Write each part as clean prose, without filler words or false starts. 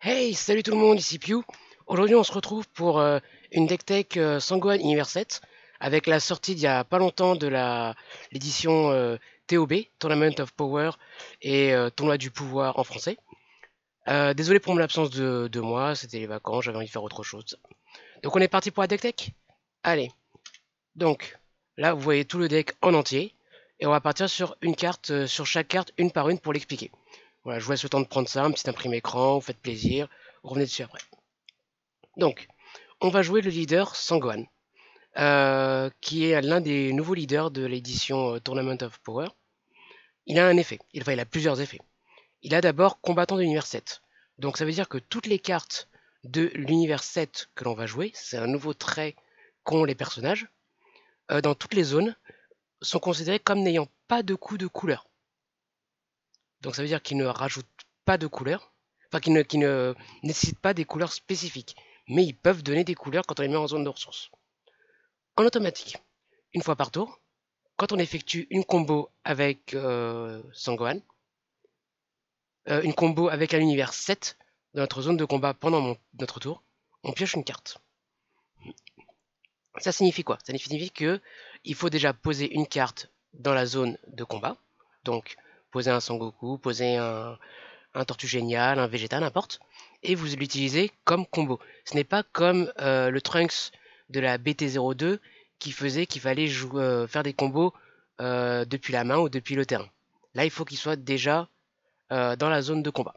Hey, salut tout le monde, ici Pew. Aujourd'hui, on se retrouve pour une deck tech Sangohan Univers 7 avec la sortie il y a pas longtemps de l'édition TOB, Tournament of Power et Tournoi du Pouvoir en français. Désolé pour mon absence de 2 mois, c'était les vacances, j'avais envie de faire autre chose. Donc on est parti pour la deck tech? Allez, donc là vous voyez tout le deck en entier et on va partir sur une carte, sur chaque carte une par une pour l'expliquer. Voilà, je vous laisse le temps de prendre ça, un petit imprimé écran, vous faites plaisir, vous revenez dessus après. Donc, on va jouer le leader Sangwan, qui est l'un des nouveaux leaders de l'édition Tournament of Power. Il a un effet, il a plusieurs effets. Il a d'abord combattant de l'univers 7. Donc ça veut dire que toutes les cartes de l'univers 7 que l'on va jouer, c'est un nouveau trait qu'ont les personnages, dans toutes les zones, sont considérées comme n'ayant pas de coup de couleur. Donc ça veut dire qu'ils ne rajoutent pas de couleurs, enfin qu'ils ne nécessitent pas des couleurs spécifiques. Mais ils peuvent donner des couleurs quand on les met en zone de ressources. En automatique, une fois par tour, quand on effectue une combo avec Sangohan, une combo avec un univers 7 dans notre zone de combat pendant notre tour, on pioche une carte. Ça signifie quoi? Ça signifie que il faut déjà poser une carte dans la zone de combat. Donc, poser un Sangoku, poser un Tortue Génial, un Vegeta, n'importe. Et vous l'utilisez comme combo. Ce n'est pas comme le Trunks de la BT02 qui faisait qu'il fallait faire des combos depuis la main ou depuis le terrain. Là, il faut qu'il soit déjà dans la zone de combat.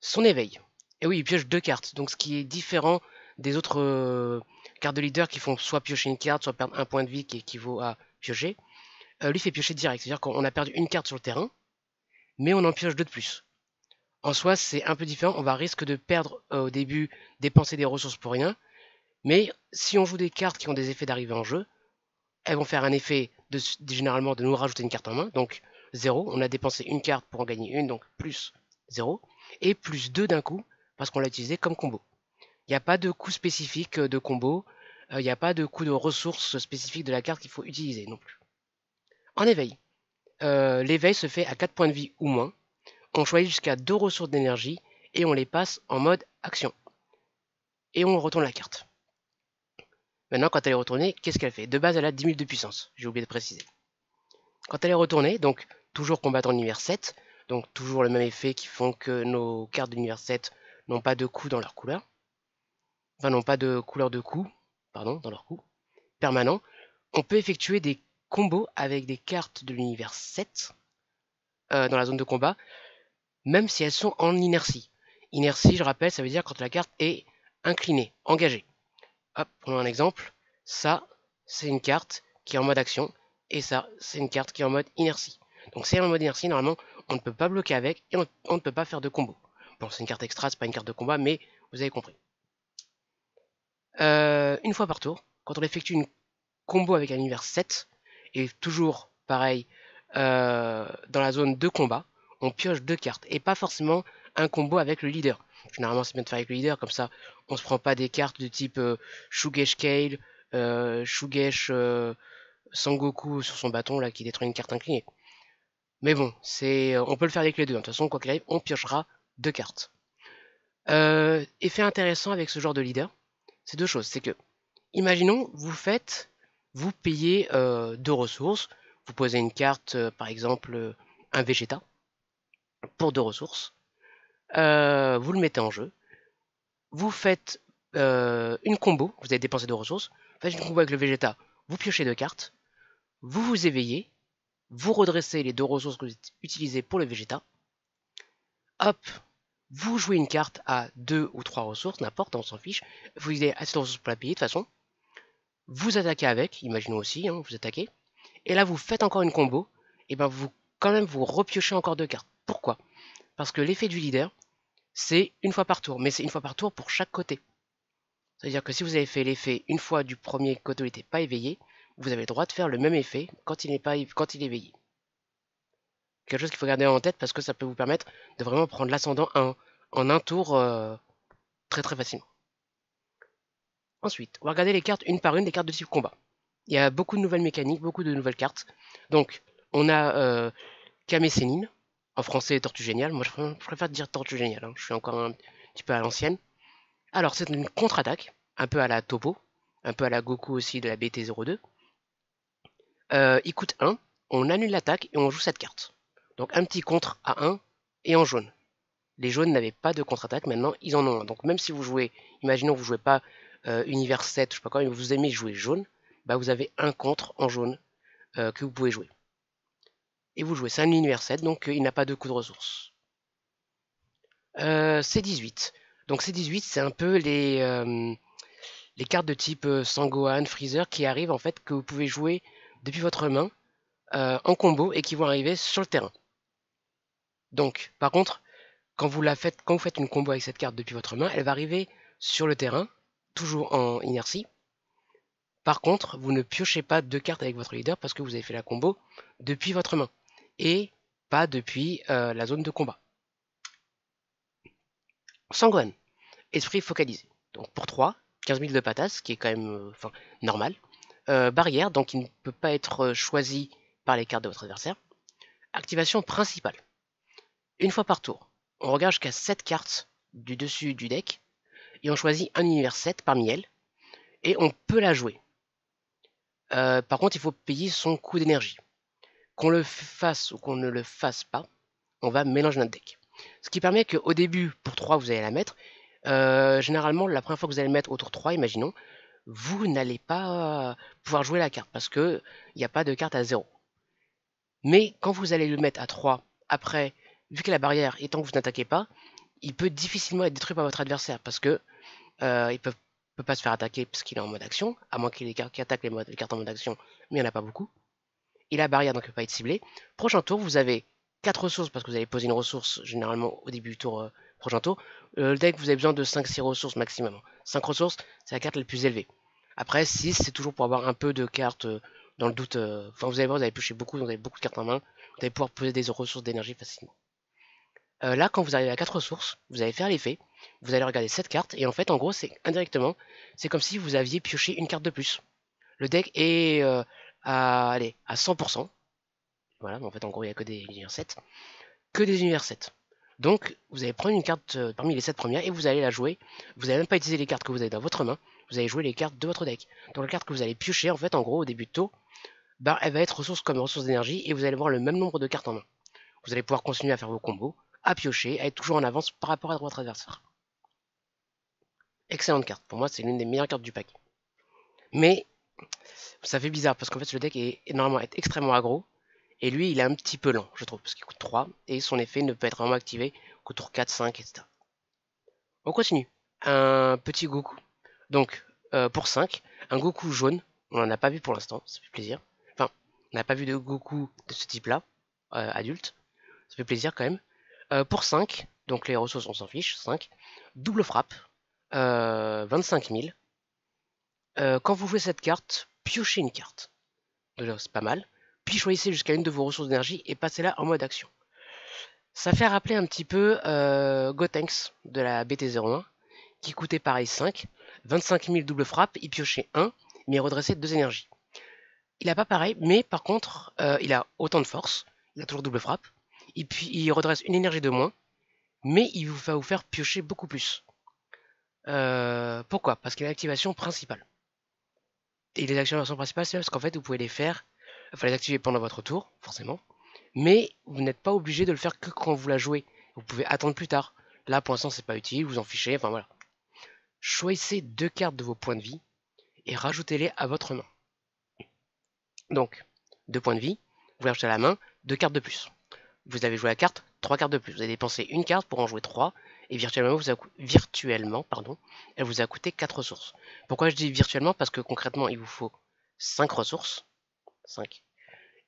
Son éveil. Et oui, il pioche 2 cartes, donc ce qui est différent des autres cartes de leader qui font soit piocher une carte, soit perdre un point de vie qui équivaut à piocher. Lui fait piocher direct, c'est-à-dire qu'on a perdu une carte sur le terrain, mais on en pioche 2 de plus. En soi, c'est un peu différent, on va risque de perdre au début, dépenser des ressources pour rien, mais si on joue des cartes qui ont des effets d'arrivée en jeu, elles vont faire un effet généralement de nous rajouter une carte en main, donc 0, on a dépensé une carte pour en gagner une, donc plus 0, et plus 2 d'un coup, parce qu'on l'a utilisé comme combo. Il n'y a pas de coût spécifique de combo, il n'y a pas de coût de ressources spécifique de la carte qu'il faut utiliser non plus. En éveil, l'éveil se fait à 4 points de vie ou moins, on choisit jusqu'à 2 ressources d'énergie, et on les passe en mode action. Et on retourne la carte. Maintenant, quand elle est retournée, qu'est-ce qu'elle fait? De base, elle a 10 000 de puissance, j'ai oublié de préciser. Quand elle est retournée, donc toujours combattant l'univers 7, donc toujours le même effet qui font que nos cartes de l'univers 7 n'ont pas de coup dans leur couleur, enfin n'ont pas de couleur de coup, pardon, dans leur coup, permanent, on peut effectuer des combos avec des cartes de l'univers 7 dans la zone de combat, même si elles sont en inertie. Inertie, je rappelle, ça veut dire quand la carte est inclinée, engagée. Hop, prenons un exemple. Ça, c'est une carte qui est en mode action, et ça, c'est une carte qui est en mode inertie. Donc si elle est en mode inertie, normalement, on ne peut pas bloquer avec, et on ne peut pas faire de combo. Bon, c'est une carte extra, c'est pas une carte de combat, mais vous avez compris. Une fois par tour, quand on effectue une combo avec un univers 7, et toujours pareil, dans la zone de combat, on pioche 2 cartes, et pas forcément un combo avec le leader. Généralement, c'est bien de faire avec le leader, comme ça, on se prend pas des cartes de type Shugesh Kale, Shugesh Sangoku sur son bâton, là, qui détruit une carte inclinée. Mais bon, on peut le faire avec les deux. De toute façon, quoi qu'il arrive, on piochera 2 cartes. Effet intéressant avec ce genre de leader, c'est 2 choses. C'est que, imaginons, vous payez 2 ressources, vous posez une carte, par exemple, un Vegeta, pour 2 ressources, vous le mettez en jeu, vous faites une combo, vous avez dépensé 2 ressources, vous faites une combo avec le Vegeta, vous piochez 2 cartes, vous vous éveillez, vous redressez les 2 ressources que vous utilisez pour le Vegeta, hop, vous jouez une carte à 2 ou 3 ressources, n'importe, on s'en fiche, vous avez assez de ressources pour la payer de toute façon, vous attaquez avec, imaginons aussi, hein, vous attaquez, et là vous faites encore une combo, et ben vous quand même vous repiochez encore 2 cartes. Pourquoi? Parce que l'effet du leader, c'est une fois par tour, mais c'est une fois par tour pour chaque côté. C'est-à-dire que si vous avez fait l'effet une fois du premier côté où il n'était pas éveillé, vous avez le droit de faire le même effet quand il est éveillé. Quelque chose qu'il faut garder en tête parce que ça peut vous permettre de vraiment prendre l'ascendant en un tour très très facilement. Ensuite, on va regarder les cartes une par une des cartes de type combat. Il y a beaucoup de nouvelles mécaniques, beaucoup de nouvelles cartes. Donc, on a Kame Sennin, en français Tortue Géniale. Moi, je préfère dire Tortue Géniale. Hein. Je suis encore un petit peu à l'ancienne. Alors c'est une contre-attaque, un peu à la Topo, un peu à la Goku aussi de la BT02. Il coûte 1, on annule l'attaque et on joue cette carte. Donc un petit contre à 1 et en jaune. Les jaunes n'avaient pas de contre-attaque, maintenant ils en ont un. Donc même si vous jouez, imaginons que vous jouez pas Univers 7, je sais pas quoi, mais vous aimez jouer jaune, bah vous avez un contre en jaune que vous pouvez jouer. Et vous jouez, c'est un Univers 7, donc il n'a pas de coût de ressources. C18. Donc C18, c'est un peu les cartes de type Sangohan, Freezer qui arrivent en fait que vous pouvez jouer depuis votre main en combo et qui vont arriver sur le terrain. Donc, par contre, quand vous faites une combo avec cette carte depuis votre main, elle va arriver sur le terrain, toujours en inertie. Par contre, vous ne piochez pas deux cartes avec votre leader parce que vous avez fait la combo depuis votre main et pas depuis la zone de combat. Sangohan, esprit focalisé. Donc pour 3, 15 000 de patates, ce qui est quand même normal. Barrière, donc il ne peut pas être choisi par les cartes de votre adversaire. Activation principale. Une fois par tour, on regarde jusqu'à 7 cartes du dessus du deck et on choisit un univers 7 parmi elles et on peut la jouer. Par contre, il faut payer son coût d'énergie. Qu'on le fasse ou qu'on ne le fasse pas, on va mélanger notre deck. Ce qui permet qu'au début, pour 3, vous allez la mettre. Généralement, la première fois que vous allez le mettre au tour 3, imaginons, vous n'allez pas pouvoir jouer la carte parce qu'il n'y a pas de carte à 0. Mais quand vous allez le mettre à 3, après, vu que la barrière, étant que vous n'attaquez pas, il peut difficilement être détruit par votre adversaire parce que il peut pas se faire attaquer parce qu'il est en mode action, à moins qu'il y ait des cartes qui attaquent les cartes en mode action, mais il n'y en a pas beaucoup. Il a barrière donc il ne peut pas être ciblé. Prochain tour, vous avez 4 ressources parce que vous allez poser une ressource généralement au début du tour prochain tour. Le deck, vous avez besoin de 5-6 ressources maximum. 5 ressources, c'est la carte la plus élevée. Après, 6, c'est toujours pour avoir un peu de cartes dans le doute. Enfin, vous allez voir, vous allez piocher beaucoup, donc vous avez beaucoup de cartes en main. Vous allez pouvoir poser des ressources d'énergie facilement. Là, quand vous arrivez à 4 ressources, vous allez faire l'effet. Vous allez regarder cette carte, et en fait, en gros, c'est indirectement, c'est comme si vous aviez pioché une carte de plus. Le deck est à 100%. Voilà, mais en fait, en gros, il n'y a que des univers 7. Que des univers 7. Donc, vous allez prendre une carte parmi les 7 premières et vous allez la jouer. Vous n'allez même pas utiliser les cartes que vous avez dans votre main. Vous allez jouer les cartes de votre deck. Donc, la carte que vous allez piocher, en fait, en gros, au début de tour, bah, elle va être ressource comme ressource d'énergie et vous allez avoir le même nombre de cartes en main. Vous allez pouvoir continuer à faire vos combos, à piocher, à être toujours en avance par rapport à votre adversaire. Excellente carte. Pour moi, c'est l'une des meilleures cartes du pack. Mais, ça fait bizarre parce qu'en fait, le deck est normalement extrêmement aggro. Et lui, il est un petit peu lent, je trouve, parce qu'il coûte 3, et son effet ne peut être vraiment activé qu'au tour 4, 5, etc. On continue. Un petit Goku. Donc, pour 5, un Goku jaune. On n'en a pas vu pour l'instant, ça fait plaisir. Enfin, on n'a pas vu de Goku de ce type-là, adulte. Ça fait plaisir quand même. Pour 5, donc les ressources, on s'en fiche, 5. Double frappe, 25 000. Quand vous jouez cette carte, piochez une carte. Déjà, c'est pas mal. Puis choisissez jusqu'à une de vos ressources d'énergie et passez-la en mode action. Ça fait rappeler un petit peu Gotenks de la BT01, qui coûtait pareil 5, 25 000 double frappe, il piochait 1, mais il redressait 2 énergies. Il a pas pareil, mais par contre, il a autant de force, il a toujours double frappe, et puis il redresse une énergie de moins, mais il va vous faire piocher beaucoup plus. Pourquoi? Parce qu'il a l'activation principale. Et les activations principales, c'est parce qu'en fait, vous pouvez les faire, enfin les activer pendant votre tour, forcément, mais vous n'êtes pas obligé de le faire que quand vous la jouez. Vous pouvez attendre plus tard. Là, pour l'instant, c'est pas utile, vous en fichez, enfin voilà. Choisissez 2 cartes de vos points de vie et rajoutez-les à votre main. Donc, 2 points de vie, vous les rajoutez à la main, 2 cartes de plus. Vous avez joué la carte, 3 cartes de plus. Vous avez dépensé une carte pour en jouer 3, et virtuellement, elle vous a coûté 4 ressources. Pourquoi je dis virtuellement? Parce que concrètement, il vous faut 5 ressources. 5.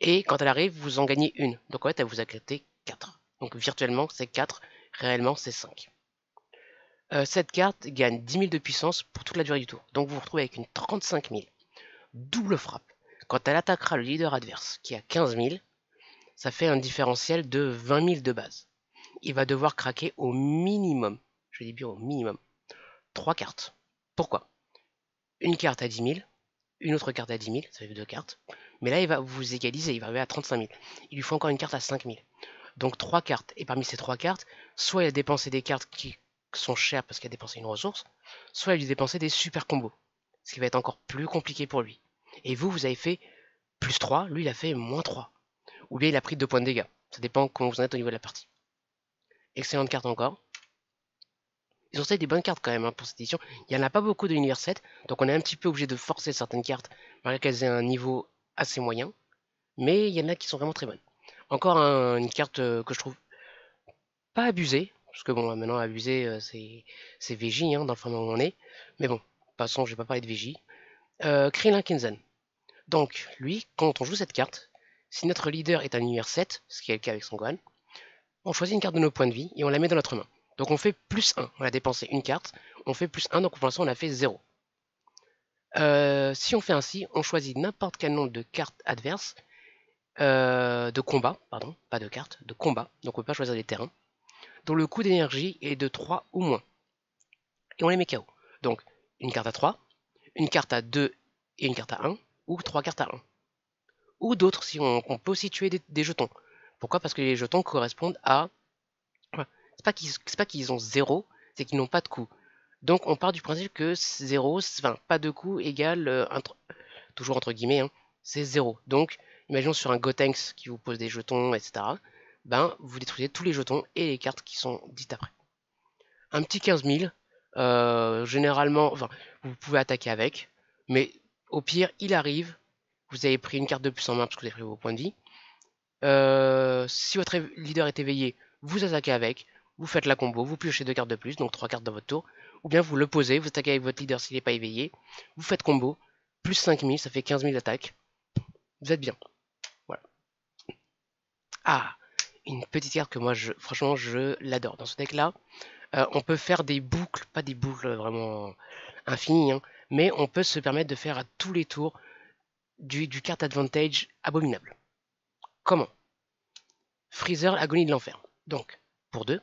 Et quand elle arrive, vous en gagnez une. Donc en fait, elle vous a coûté 4. Donc virtuellement, c'est 4. Réellement, c'est 5. Cette carte gagne 10 000 de puissance pour toute la durée du tour. Donc vous vous retrouvez avec une 35 000. Double frappe. Quand elle attaquera le leader adverse, qui a 15 000, ça fait un différentiel de 20 000 de base. Il va devoir craquer au minimum, je dis bien au minimum, 3 cartes. Pourquoi? Une carte à 10 000, une autre carte à 10 000, ça fait 2 cartes. Mais là, il va vous égaliser, il va arriver à 35 000. Il lui faut encore une carte à 5 000. Donc 3 cartes. Et parmi ces 3 cartes, soit il a dépensé des cartes sont chères parce qu'il a dépensé une ressource, soit il lui dépenser des super combos, ce qui va être encore plus compliqué pour lui. Et vous, vous avez fait plus 3, lui il a fait moins 3. Ou bien il a pris 2 points de dégâts. Ça dépend comment vous en êtes au niveau de la partie. Excellente carte encore. Ils ont fait des bonnes cartes quand même pour cette édition. Il n'y en a pas beaucoup de l'univers 7, donc on est un petit peu obligé de forcer certaines cartes, malgré qu'elles aient un niveau assez moyen. Mais il y en a qui sont vraiment très bonnes. Encore une carte que je trouve pas abusée, parce que bon, maintenant abusée c'est VJ dans le format où on est. Mais bon, passons, je vais pas parler de VJ. Krillin Kinzen. Donc, lui, quand on joue cette carte, si notre leader est un univers 7, ce qui est le cas avec Son Gohan, on choisit une carte de nos points de vie et on la met dans notre main. Donc on fait plus 1. On a dépensé une carte, on fait plus 1, donc pour l'instant on a fait 0. Si on fait ainsi, on choisit n'importe quel nombre de cartes adverses, de combat, pardon, pas de cartes, de combat, donc on ne peut pas choisir les terrains, dont le coût d'énergie est de 3 ou moins. Et on les met KO. Donc une carte à 3, une carte à 2 et une carte à 1, ou 3 cartes à 1. Ou d'autres, si on peut aussi tuer des jetons. Pourquoi? Parce que les jetons correspondent à... C'est pas qu'ils ont 0, c'est qu'ils n'ont pas de coût. Donc on part du principe que 0, enfin pas de coût égale, toujours entre guillemets, c'est 0. Donc imaginons sur un Gotenks qui vous pose des jetons, etc. Ben vous détruisez tous les jetons et les cartes qui sont dites après. Un petit 15 000, généralement, enfin vous pouvez attaquer avec, mais au pire il arrive, vous avez pris une carte de plus en main parce que vous avez pris vos points de vie. Si votre leader est éveillé, vous attaquez avec, vous faites la combo, vous piochez 2 cartes de plus, donc 3 cartes dans votre tour, ou bien vous le posez, vous attaquez avec votre leader s'il n'est pas éveillé, vous faites combo, plus 5000, ça fait 15 000 d'attaque, vous êtes bien. Voilà. Ah, une petite carte que moi, franchement, je l'adore. Dans ce deck-là, on peut faire des boucles, pas des boucles vraiment infinies, mais on peut se permettre de faire à tous les tours du card advantage abominable. Comment? Freezer, Agonie de l'Enfer. Donc, pour 2,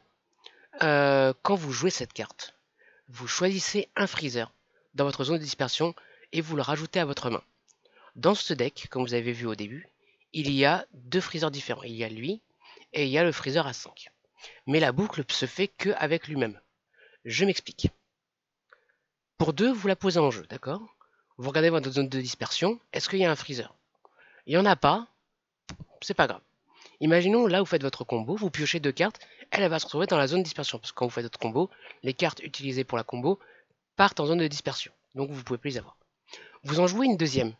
quand vous jouez cette carte, vous choisissez un Freezer dans votre zone de dispersion et vous le rajoutez à votre main. Dans ce deck, comme vous avez vu au début, il y a 2 Freezers différents. Il y a lui et il y a le Freezer à 5. Mais la boucle se fait que avec lui-même. Je m'explique. Pour 2, vous la posez en jeu, d'accord? Vous regardez votre zone de dispersion, est-ce qu'il y a un Freezer? Il n'y en a pas, c'est pas grave. Imaginons, là, vous faites votre combo, vous piochez 2 cartes, elle va se retrouver dans la zone de dispersion. Parce que quand vous faites votre combo, les cartes utilisées pour la combo partent en zone de dispersion. Donc vous ne pouvez plus les avoir. Vous en jouez une deuxième.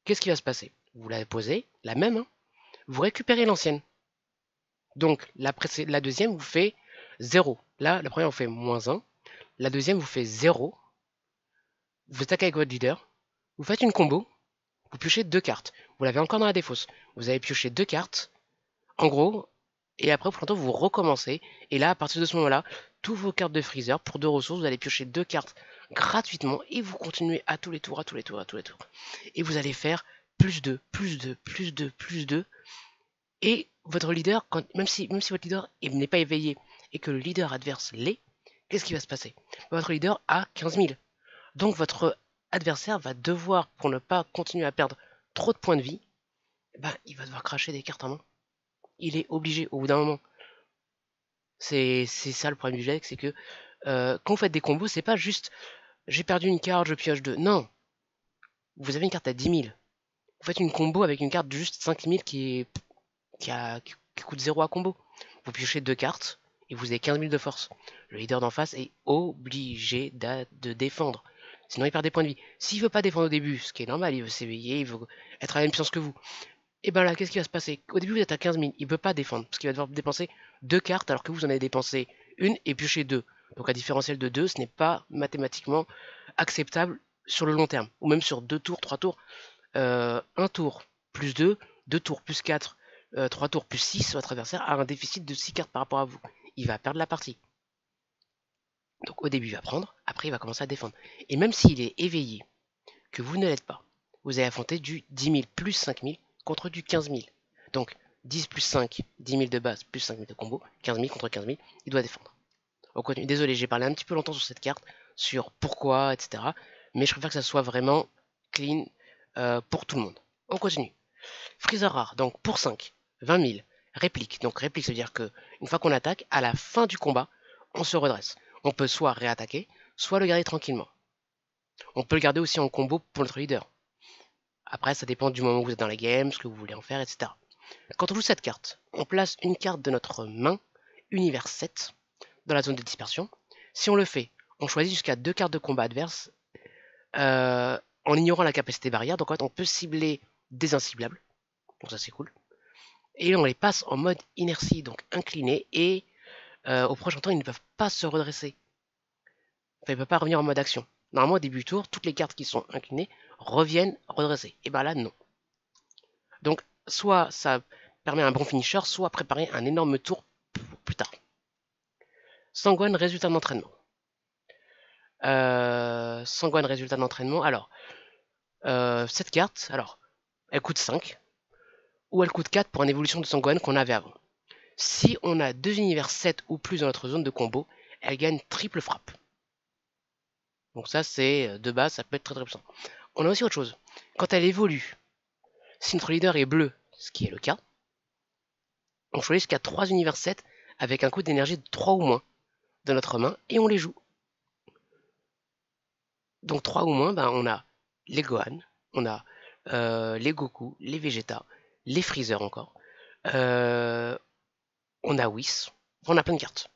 Qu'est-ce qui va se passer? Vous la posez, la même, vous récupérez l'ancienne. Donc la deuxième vous fait 0. Là, la première vous fait moins 1. La deuxième vous fait 0. Vous attaquez avec votre leader. Vous faites une combo. Vous piochez 2 cartes. Vous l'avez encore dans la défausse. Vous avez pioché 2 cartes. En gros, et après, pour vous recommencez. Et là, à partir de ce moment-là, toutes vos cartes de Freezer, pour 2 ressources, vous allez piocher 2 cartes gratuitement. Et vous continuez à tous les tours, à tous les tours, à tous les tours. Et vous allez faire plus 2, plus 2, plus 2, plus 2. Et votre leader, même si votre leader n'est pas éveillé et que le leader adverse l'est, qu'est-ce qui va se passer? Votre leader a 15 000. Donc votre adversaire va devoir, pour ne pas continuer à perdre trop de points de vie, il va devoir cracher des cartes en main. Il est obligé au bout d'un moment. C'est ça le problème du deck, c'est que quand vous faites des combos, c'est pas juste j'ai perdu une carte, je pioche 2. Non. Vous avez une carte à 10 000. Vous faites une combo avec une carte de juste 5 000 qui coûte 0 à combo. Vous piochez 2 cartes et vous avez 15 000 de force. Le leader d'en face est obligé de défendre. Sinon il perd des points de vie. S'il veut pas défendre au début, ce qui est normal, il veut s'éveiller, il veut être à la même puissance que vous. Et ben là, qu'est-ce qui va se passer? Au début, vous êtes à 15 000, il peut pas défendre, parce qu'il va devoir dépenser 2 cartes, alors que vous en avez dépensé une et pioché 2. Donc un différentiel de 2, ce n'est pas mathématiquement acceptable sur le long terme. Ou même sur 2 tours, 3 tours. 1 tour plus 2, 2 tours plus 4, 3 tours plus 6, votre adversaire a un déficit de 6 cartes par rapport à vous. Il va perdre la partie. Donc au début, il va prendre, après il va commencer à défendre. Et même s'il est éveillé, que vous ne l'êtes pas, vous allez affronter du 10 000 plus 5 000 contre du 15 000. Donc 10 plus 5, 10 000 de base plus 5 000 de combo, 15 000 contre 15 000, il doit défendre. On continue. Désolé, j'ai parlé un petit peu longtemps sur cette carte, sur pourquoi, etc. Mais je préfère que ça soit vraiment clean pour tout le monde. On continue. Freezer rare, donc pour 5, 20 000. Réplique. Donc réplique, ça veut dire que une fois qu'on attaque, à la fin du combat, on se redresse. On peut soit réattaquer, soit le garder tranquillement. On peut le garder aussi en combo pour notre leader. Après, ça dépend du moment où vous êtes dans la game, ce que vous voulez en faire, etc. Quand on joue cette carte, on place une carte de notre main, univers 7, dans la zone de dispersion. Si on le fait, on choisit jusqu'à 2 cartes de combat adverse en ignorant la capacité barrière. Donc en fait, on peut cibler des inciblables. Donc ça c'est cool. Et on les passe en mode inertie, donc incliné, et au prochain tour, ils ne peuvent pas se redresser. Enfin, ils ne peuvent pas revenir en mode action. Normalement, au début du tour, toutes les cartes qui sont inclinées reviennent redressées. Et ben là, non. Donc, soit ça permet un bon finisher, soit préparer un énorme tour pour plus tard. Sanguine, résultat d'entraînement. Sanguine, résultat d'entraînement. Alors, cette carte, alors, elle coûte 5, ou elle coûte 4 pour une évolution de Sanguine qu'on avait avant. Si on a 2 univers 7 ou plus dans notre zone de combo, elle gagne triple frappe. Donc ça, c'est de base, ça peut être très très puissant. On a aussi autre chose. Quand elle évolue, si notre leader est bleu, ce qui est le cas, on choisit jusqu'à 3 univers 7 avec un coût d'énergie de 3 ou moins dans notre main et on les joue. Donc 3 ou moins, ben, on a les Gohan, on a les Goku, les Vegeta, les Freezer encore, on a Whis, on a plein de cartes.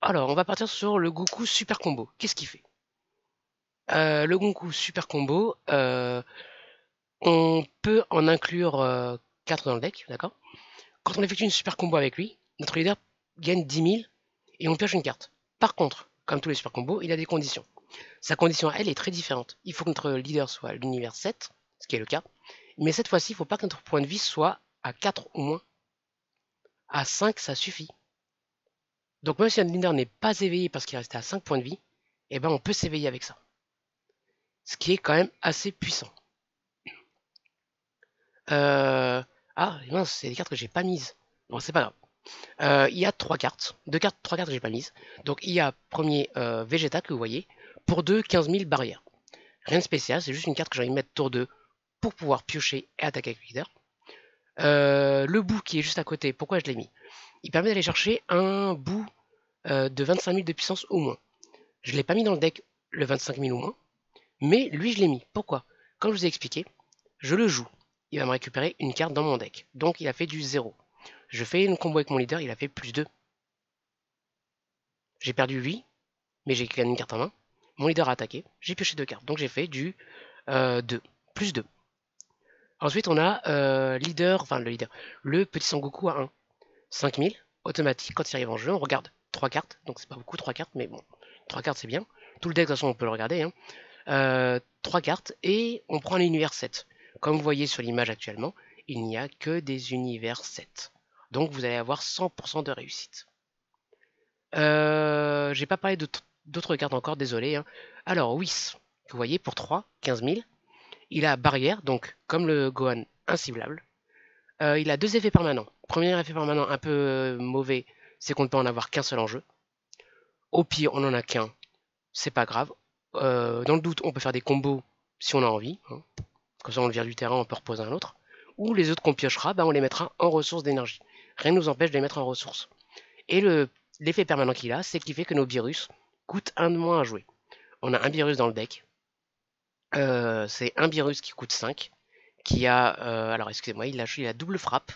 Alors, on va partir sur le Goku Super Combo. Qu'est-ce qu'il fait? Le Goku Super Combo, on peut en inclure 4 dans le deck, d'accord? Quand on effectue une Super Combo avec lui, notre leader gagne 10 000 et on pioche une carte. Par contre, comme tous les Super Combos, il a des conditions. Sa condition à elle est très différente. Il faut que notre leader soit l'univers 7, ce qui est le cas. Mais cette fois-ci, il ne faut pas que notre point de vie soit à 4 ou moins. À 5, ça suffit. Donc même si un leader n'est pas éveillé parce qu'il est resté à 5 points de vie, eh ben on peut s'éveiller avec ça. Ce qui est quand même assez puissant. Ah, mince, c'est des cartes que j'ai pas mises. Bon, c'est pas grave. Il y a 3 cartes. 3 cartes que j'ai pas mises. Donc il y a premier Vegeta que vous voyez. Pour 2, 15 000 barrières. Rien de spécial, c'est juste une carte que j'ai envie de mettre tour 2 pour pouvoir piocher et attaquer avec le leader. Le bout qui est juste à côté, pourquoi je l'ai mis? Il permet d'aller chercher un bout de 25 000 de puissance au moins. Je ne l'ai pas mis dans le deck le 25 000 au moins, mais lui je l'ai mis. Pourquoi? Comme je vous ai expliqué, je le joue. Il va me récupérer une carte dans mon deck. Donc il a fait du 0. Je fais une combo avec mon leader, il a fait plus 2. J'ai perdu lui, mais j'ai gagné une carte en main. Mon leader a attaqué, j'ai pioché 2 cartes. Donc j'ai fait du 2, plus 2. Ensuite, on a le petit Sangoku à 1. 5000, automatique, quand il arrive en jeu, on regarde 3 cartes. Donc c'est pas beaucoup 3 cartes, mais bon, 3 cartes c'est bien. Tout le deck, de toute façon, on peut le regarder. 3 cartes, et on prend l'univers 7. Comme vous voyez sur l'image actuellement, il n'y a que des univers 7. Donc vous allez avoir 100% de réussite. J'ai pas parlé d'autres cartes encore, désolé. Alors, Whis, vous voyez, pour 3, 15 000. Il a barrière, donc comme le Gohan, inciblable. Il a 2 effets permanents. Premier effet permanent un peu mauvais, c'est qu'on ne peut en avoir qu'un seul en jeu. Au pire, on en a qu'un, c'est pas grave. Dans le doute, on peut faire des combos si on a envie. Comme ça, on le vire du terrain, on peut reposer un autre. Ou les autres qu'on piochera, on les mettra en ressources d'énergie. Rien ne nous empêche de les mettre en ressources. Et l'effet permanent qu'il a, c'est qu'il fait que nos virus coûtent 1 de moins à jouer. On a un virus dans le deck. C'est un virus qui coûte 5. Qui a, alors excusez-moi, il a double frappe.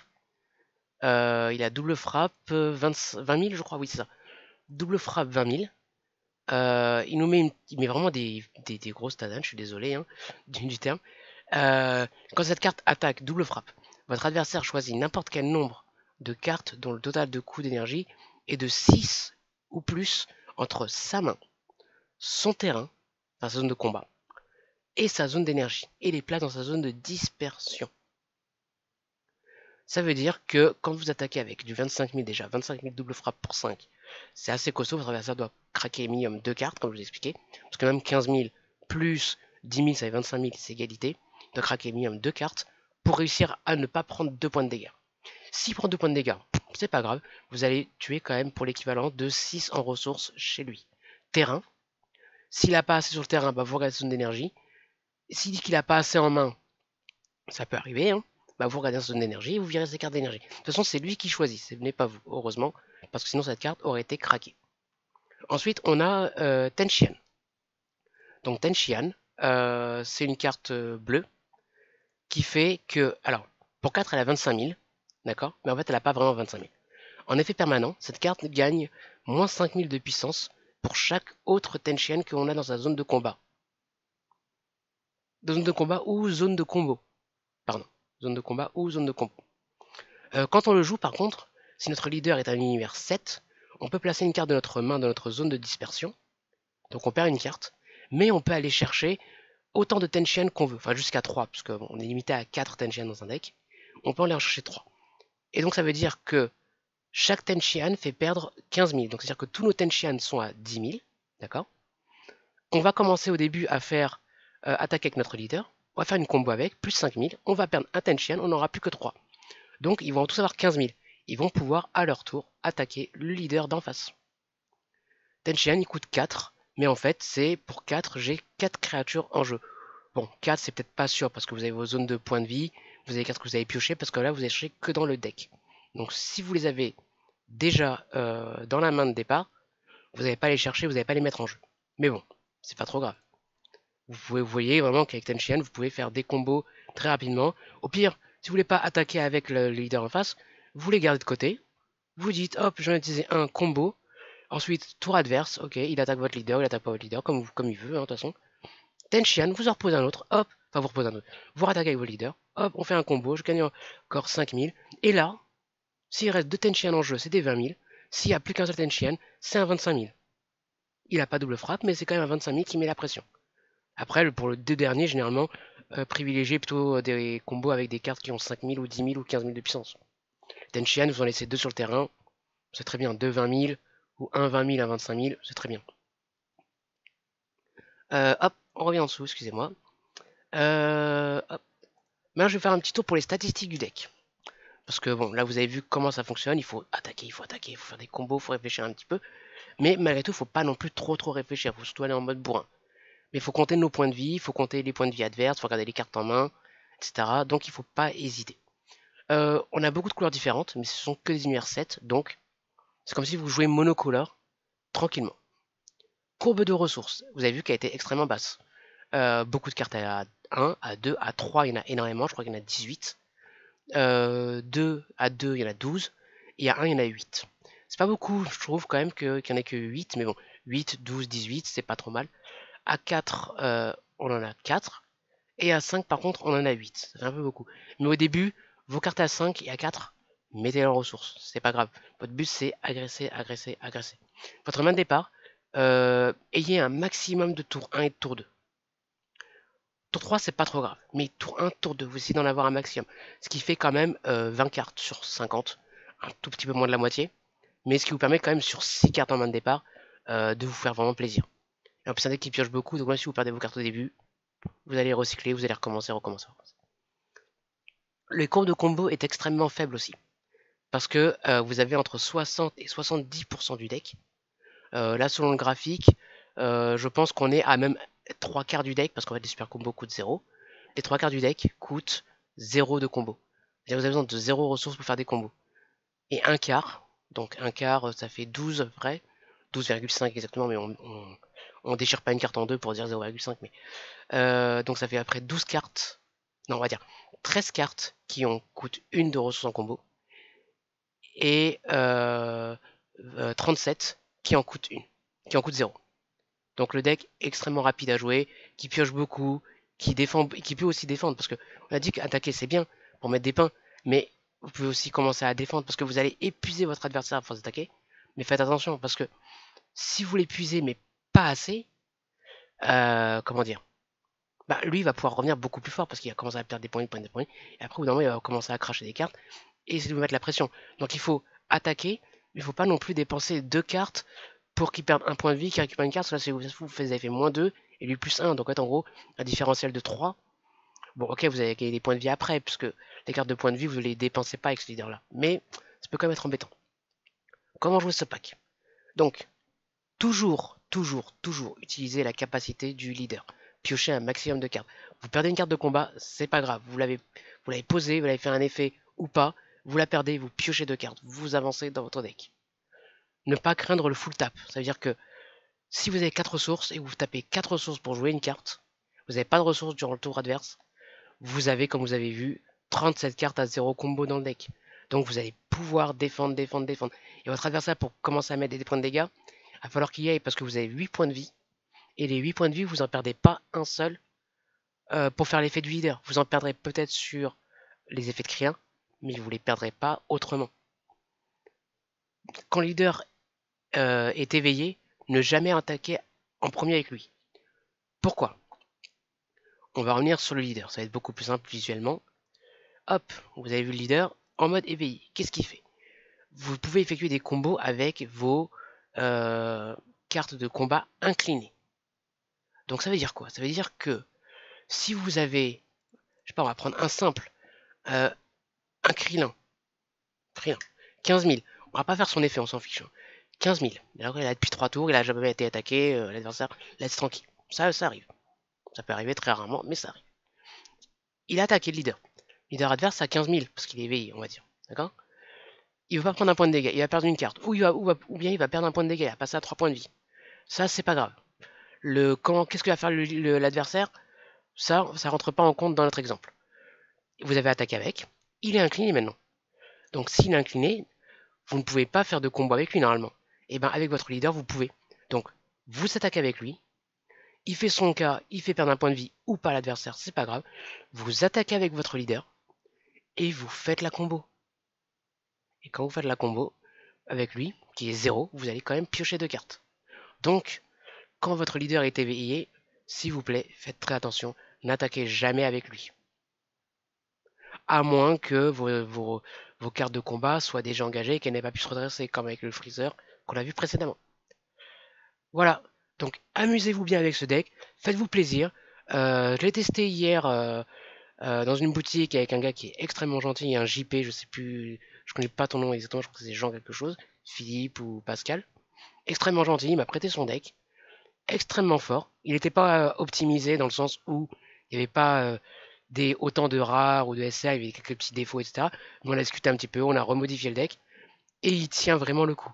Il a double frappe 20 000, je crois, oui, c'est ça. Double frappe 20 000. Il met vraiment des grosses tadanes, je suis désolé du terme. Quand cette carte attaque double frappe, votre adversaire choisit n'importe quel nombre de cartes dont le total de coût d'énergie est de 6 ou plus entre sa main, son terrain, sa zone de combat, et sa zone d'énergie, et les place dans sa zone de dispersion. Ça veut dire que quand vous attaquez avec du 25 000 déjà, 25 000 double frappe pour 5, c'est assez costaud, votre adversaire doit craquer minimum 2 cartes, comme je vous ai expliqué, parce que même 15 000 plus 10 000, ça fait 25 000, c'est égalité, il doit craquer minimum 2 cartes pour réussir à ne pas prendre 2 points de dégâts. S'il prend 2 points de dégâts, c'est pas grave, vous allez tuer quand même pour l'équivalent de 6 en ressources chez lui. Terrain, s'il n'a pas assez sur le terrain, vous regardez sa zone d'énergie. S'il dit qu'il n'a pas assez en main, ça peut arriver, vous regardez sa zone d'énergie et vous virez ses cartes d'énergie. De toute façon, c'est lui qui choisit, ce n'est pas vous, heureusement, parce que sinon cette carte aurait été craquée. Ensuite, on a Tenchian. Donc Tenchian, c'est une carte bleue qui fait que, alors, pour 4, elle a 25 000, d'accord? Mais en fait, elle n'a pas vraiment 25 000. En effet permanent, cette carte gagne moins 5 000 de puissance pour chaque autre Tenchian que l'on a dans sa zone de combat. Zone de combat ou zone de combo. Pardon. Zone de combat ou zone de combo. Quand on le joue, par contre, si notre leader est un univers 7, on peut placer une carte de notre main dans notre zone de dispersion. Donc on perd une carte. Mais on peut aller chercher autant de Tenchian qu'on veut. Enfin jusqu'à 3, parce qu'on est limité à 4 Tenchian dans un deck. On peut aller en chercher 3. Et donc ça veut dire que chaque Tenchian fait perdre 15 000. Donc c'est-à-dire que tous nos Tenchian sont à 10 000. D'accord? On va commencer au début à faire attaquer avec notre leader. On va faire une combo avec, plus 5 000. On va perdre un Tenchian, on n'aura plus que 3. Donc ils vont tous avoir 15 000. Ils vont pouvoir à leur tour attaquer le leader d'en face. Tenchian il coûte 4. Mais en fait c'est pour 4, j'ai 4 créatures en jeu. Bon, 4 c'est peut-être pas sûr parce que vous avez vos zones de points de vie. Vous avez 4 que vous avez pioché parce que là vous avez cherché que dans le deck. Donc si vous les avez déjà dans la main de départ, vous n'allez pas les chercher, vous n'allez pas les mettre en jeu. Mais bon, c'est pas trop grave. Vous voyez vraiment qu'avec Tenchian, vous pouvez faire des combos très rapidement. Au pire, si vous voulez pas attaquer avec le leader en face, vous les gardez de côté. Vous dites, hop, je vais utiliser un combo. Ensuite, tour adverse, ok, il attaque votre leader, il attaque pas votre leader, comme il veut, hein, de toute façon. Tenchian, vous en reposez un autre, hop, enfin vous reposez un autre. Vous rattaquez avec vos leaders, hop, on fait un combo, je gagne encore 5000. Et là, s'il reste 2 Tenchian en jeu, c'est des 20 000. S'il n'y a plus qu'un seul Tenchian, c'est un 25 000. Il n'a pas double frappe, mais c'est quand même un 25 000 qui met la pression. Après, pour le deux derniers, généralement, privilégiez plutôt des combos avec des cartes qui ont 5 000 ou 10 000 ou 15 000 de puissance. Tenchian, vous en laissez 2 sur le terrain, c'est très bien. 2 20 000 ou 1 20 000, un 25 000, c'est très bien. Hop, on revient en dessous, excusez-moi. Hop. Maintenant, je vais faire un petit tour pour les statistiques du deck. Parce que bon, là vous avez vu comment ça fonctionne, il faut attaquer, il faut faire des combos, il faut réfléchir un petit peu. Mais malgré tout, il ne faut pas non plus trop réfléchir, il faut surtout aller en mode bourrin. Mais il faut compter nos points de vie, il faut compter les points de vie adverses, il faut regarder les cartes en main, etc. Donc il ne faut pas hésiter. On a beaucoup de couleurs différentes, mais ce sont que des univers 7, donc c'est comme si vous jouez monocolore, tranquillement. Courbe de ressources, vous avez vu qu'elle a été extrêmement basse. Beaucoup de cartes à 1, à 2, à 3, il y en a énormément, je crois qu'il y en a 18. 2 à 2, il y en a 12. Et à 1, il y en a 8. C'est pas beaucoup, je trouve quand même qu'il n'y en a que 8, mais bon, 8, 12, 18, c'est pas trop mal. À 4, on en a 4. Et à 5, par contre, on en a 8. Ça fait un peu beaucoup. Mais au début, vos cartes à 5 et à 4, mettez-les en ressources. C'est pas grave. Votre but, c'est agresser, agresser, agresser. Votre main de départ, ayez un maximum de tour 1 et de tour 2. Tour 3, c'est pas trop grave. Mais tour 1, tour 2, vous essayez d'en avoir un maximum. Ce qui fait quand même 20 cartes sur 50. Un tout petit peu moins de la moitié. Mais ce qui vous permet quand même sur 6 cartes en main de départ de vous faire vraiment plaisir. Et en plus, c'est un deck qui pioche beaucoup. Donc même si vous perdez vos cartes au début, vous allez recycler, vous allez recommencer, recommencer. Le compte de combo est extrêmement faible aussi. Parce que vous avez entre 60 et 70% du deck. Là, selon le graphique, je pense qu'on est à même 3 quarts du deck. Parce qu'en fait, les super combos coûtent 0. Les 3 quarts du deck coûtent 0 de combo. C'est-à-dire que vous avez besoin de 0 ressources pour faire des combos. Et un quart, donc un quart, ça fait 12 à peu près. 12,5 exactement, mais on déchire pas une carte en deux pour dire 0,5. Mais donc ça fait après 12 cartes. Non, on va dire 13 cartes qui en coûtent une de ressources en combo. Et 37 qui en coûtent une. Qui en coûtent 0. Donc le deck extrêmement rapide à jouer, qui pioche beaucoup, qui défend, qui peut aussi défendre, parce que on a dit qu'attaquer c'est bien pour mettre des pains, mais vous pouvez aussi commencer à défendre parce que vous allez épuiser votre adversaire à force d'attaquer. Mais faites attention parce que si vous l'épuisez mais pas assez, comment dire, bah lui il va pouvoir revenir beaucoup plus fort parce qu'il va commencer à perdre des points, des points, et après au bout d'un moment il va commencer à cracher des cartes et essayer de vous mettre la pression. Donc il faut attaquer, mais il ne faut pas non plus dépenser 2 cartes pour qu'il perde un point de vie, qu'il récupère une carte, parce que là vous avez fait moins 2 et lui plus 1, donc en gros un différentiel de 3. Bon ok vous avez gagné des points de vie après, puisque les cartes de points de vie vous ne les dépensez pas avec ce leader là, mais ça peut quand même être embêtant. Comment jouer ce pack? Donc toujours utiliser la capacité du leader. Piocher un maximum de cartes. Vous perdez une carte de combat, c'est pas grave. Vous l'avez posée, vous l'avez fait un effet ou pas. Vous la perdez, vous piochez 2 cartes. Vous avancez dans votre deck. Ne pas craindre le full tap. Ça veut dire que Si vous avez 4 ressources et que vous tapez 4 ressources pour jouer une carte, vous n'avez pas de ressources durant le tour adverse, vous avez, comme vous avez vu, 37 cartes à 0 combo dans le deck. Donc vous allez pouvoir défendre, défendre, défendre. Et votre adversaire, pour commencer à mettre des points de dégâts, il va falloir qu'il y aille parce que vous avez 8 points de vie. Et les 8 points de vie, vous n'en perdez pas un seul pour faire l'effet du leader. Vous en perdrez peut-être sur les effets de Crien, mais vous ne les perdrez pas autrement. Quand le leader est éveillé, ne jamais attaquer en premier avec lui. Pourquoi? On va revenir sur le leader, ça va être beaucoup plus simple visuellement. Hop, vous avez vu le leader en mode éveillé. Qu'est-ce qu'il fait? Vous pouvez effectuer des combos avec vos cartes de combat inclinées. Donc ça veut dire quoi? Ça veut dire que si vous avez, je sais pas, on va prendre un simple, un Krillin, 15 000, on va pas faire son effet, on s'en fiche. 15 000, alors il a depuis 3 tours, il a jamais été attaqué, l'adversaire laisse tranquille. Ça arrive. Ça peut arriver très rarement, mais ça arrive. Il a attaqué le leader. Le leader adverse à 15 000, parce qu'il est éveillé, on va dire. D'accord? Il va pas prendre un point de dégâts, il va perdre une carte. Ou bien il va perdre un point de dégâts, il va passer à 3 points de vie. Ça, c'est pas grave. Qu'est-ce que va faire l'adversaire? Ça rentre pas en compte dans notre exemple. Vous avez attaqué avec, il est incliné maintenant. Donc s'il est incliné, vous ne pouvez pas faire de combo avec lui normalement. Et bien avec votre leader, vous pouvez. Donc vous attaquez avec lui, il fait son cas, il fait perdre un point de vie ou pas l'adversaire, c'est pas grave. Vous attaquez avec votre leader et vous faites la combo. Et quand vous faites la combo avec lui, qui est 0, vous allez quand même piocher 2 cartes. Donc, quand votre leader est éveillé, s'il vous plaît, faites très attention, n'attaquez jamais avec lui. À moins que vos cartes de combat soient déjà engagées et qu'elles n'aient pas pu se redresser, comme avec le Freezer qu'on a vu précédemment. Voilà, donc amusez-vous bien avec ce deck, faites-vous plaisir. Je l'ai testé hier dans une boutique avec un gars qui est extrêmement gentil, un JP, je sais plus, je connais pas ton nom exactement, je crois que c'est Jean quelque chose, Philippe ou Pascal. Extrêmement gentil, il m'a prêté son deck, extrêmement fort. Il n'était pas optimisé dans le sens où il n'y avait pas autant de rares ou de SR, il y avait quelques petits défauts, etc. Mais on a discuté un petit peu, on a remodifié le deck, et il tient vraiment le coup.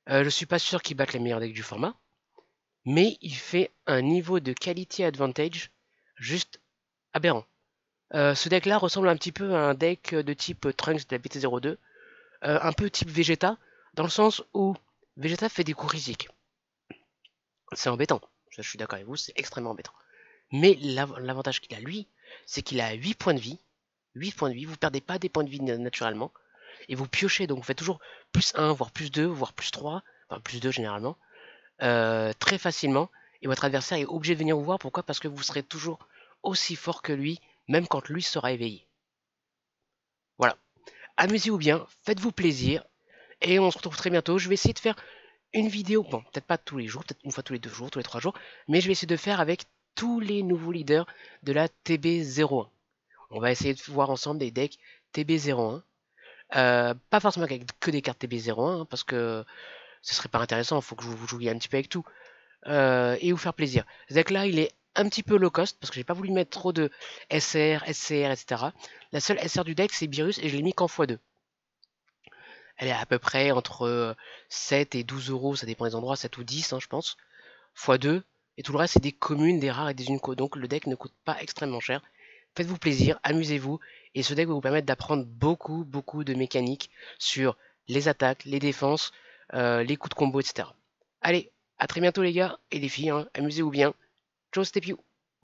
Je suis pas sûr qu'il batte les meilleurs decks du format, mais il fait un niveau de quality advantage juste aberrant. Ce deck là ressemble un petit peu à un deck de type Trunks de la BT02, un peu type Vegeta, dans le sens où Vegeta fait des coups critiques. C'est embêtant, je suis d'accord avec vous, c'est extrêmement embêtant. Mais l'avantage qu'il a lui, c'est qu'il a 8 points de vie. 8 points de vie, vous perdez pas des points de vie naturellement. Et vous piochez, donc vous faites toujours plus 1, voire plus 2, voire plus 3, enfin plus 2 généralement, très facilement. Et votre adversaire est obligé de venir vous voir. Pourquoi? Parce que vous serez toujours aussi fort que lui, même quand lui sera éveillé. Voilà. Amusez-vous bien, faites-vous plaisir. Et on se retrouve très bientôt. Je vais essayer de faire une vidéo, bon, peut-être pas tous les jours, peut-être une fois tous les 2 jours, tous les 3 jours, mais je vais essayer de faire avec tous les nouveaux leaders de la TB01. On va essayer de voir ensemble des decks TB01. Pas forcément avec que des cartes TB01, parce que ce serait pas intéressant, il faut que vous jouiez un petit peu avec tout. Et vous faire plaisir. Ce deck là, il est un petit peu low cost, parce que j'ai pas voulu mettre trop de SR, SCR, etc. La seule SR du deck, c'est Beerus, et je l'ai mis qu'en x2. Elle est à peu près entre 7 et 12 euros, ça dépend des endroits, 7 ou 10, hein, je pense, x2. Et tout le reste, c'est des communes, des rares et des unicos. Donc le deck ne coûte pas extrêmement cher. Faites-vous plaisir, amusez-vous. Et ce deck va vous permettre d'apprendre beaucoup, beaucoup de mécaniques sur les attaques, les défenses, les coups de combo, etc. Allez, à très bientôt les gars et les filles, hein. Amusez-vous bien. Ciao, c'était Piu.